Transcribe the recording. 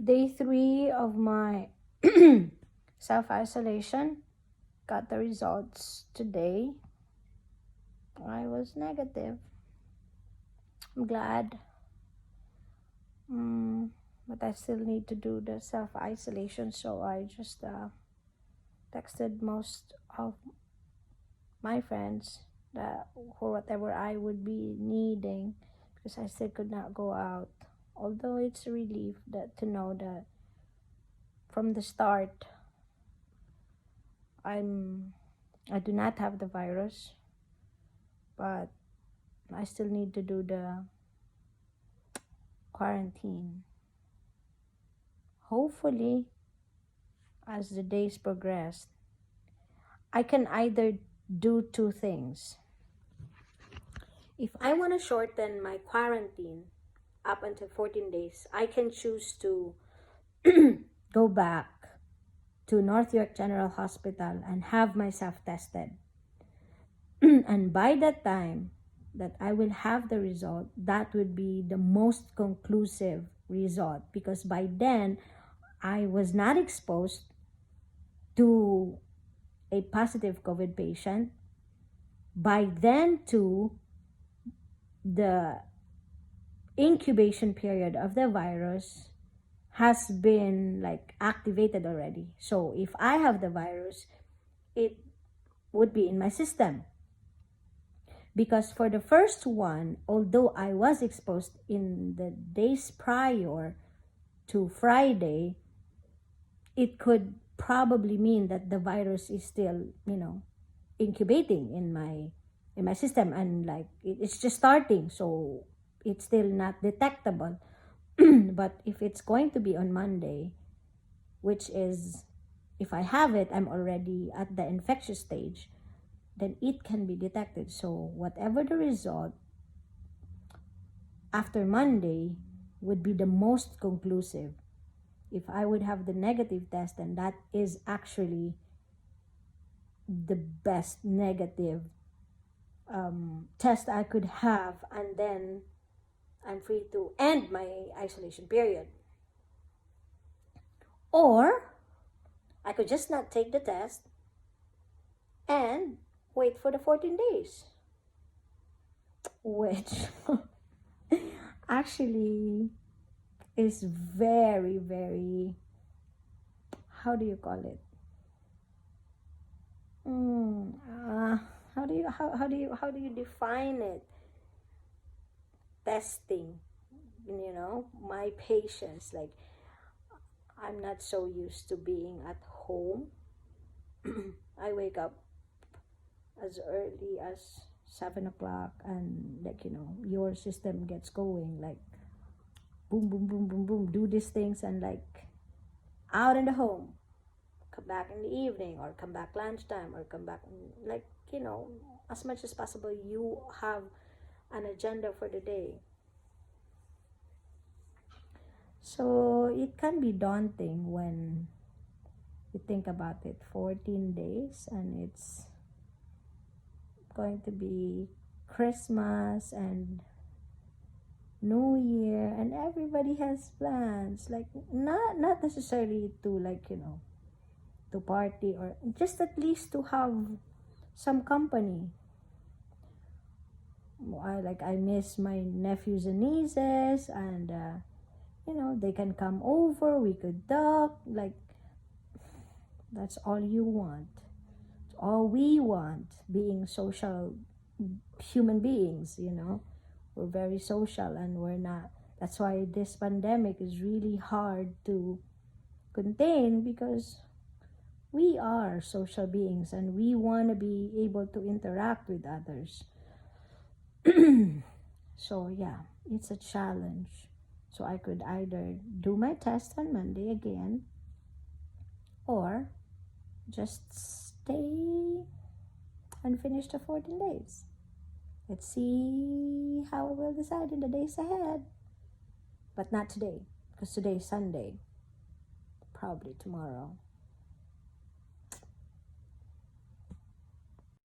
Day 3 of my self-isolation. Got the results today. I was negative. I'm glad. But I still need to do the self-isolation, so I just texted most of my friends that for whatever I would be needing, because I still could not go out. Although it's a relief that to know that from the start I do not have the virus, but I still need to do the quarantine. Hopefully, as the days progress, I can either do two things. If I want to shorten my quarantine up until 14 days, I can choose to go back to North York General Hospital and have myself tested. And by that time that I will have the result, that would be the most conclusive result, because by then I was not exposed to a positive COVID patient. By then too, the incubation period of the virus has been like activated already. So if I have the virus, it would be in my system. Because for the first one, although I was exposed in the days prior to Friday, it could probably mean that the virus is still, incubating in my system, and like it's just starting, so it's still not detectable. But if it's going to be on Monday, which is, if I have it, I'm already at the infectious stage, then it can be detected. So whatever the result after Monday would be the most conclusive. If I would have the negative test, then that is actually the best negative test I could have, and then I'm free to end my isolation period. Or I could just not take the test and wait for the 14 days, which actually is very, very, how do you call it? How do you define it? Testing, my patience. Like, I'm not so used to being at home. I wake up as early as 7 o'clock, and like your system gets going like boom, boom, boom, boom, boom. Do these things and like out in the home. Come back in the evening, or come back lunchtime, or come back like as much as possible. You have an agenda for the day. So it can be daunting when you think about it. 14 days, and it's going to be Christmas and New Year, and everybody has plans. Like not necessarily to to party, or just at least to have some company. I miss my nephews and nieces, and they can come over, we could talk. Like, that's all you want. It's all we want, being social human beings. We're very social, and we're not. That's why this pandemic is really hard to contain, because we are social beings and we want to be able to interact with others. So yeah, it's a challenge. So I could either do my test on Monday again, or just stay and finish the 14 days. Let's see how I will decide in the days ahead. But not today, because today is Sunday. Probably tomorrow.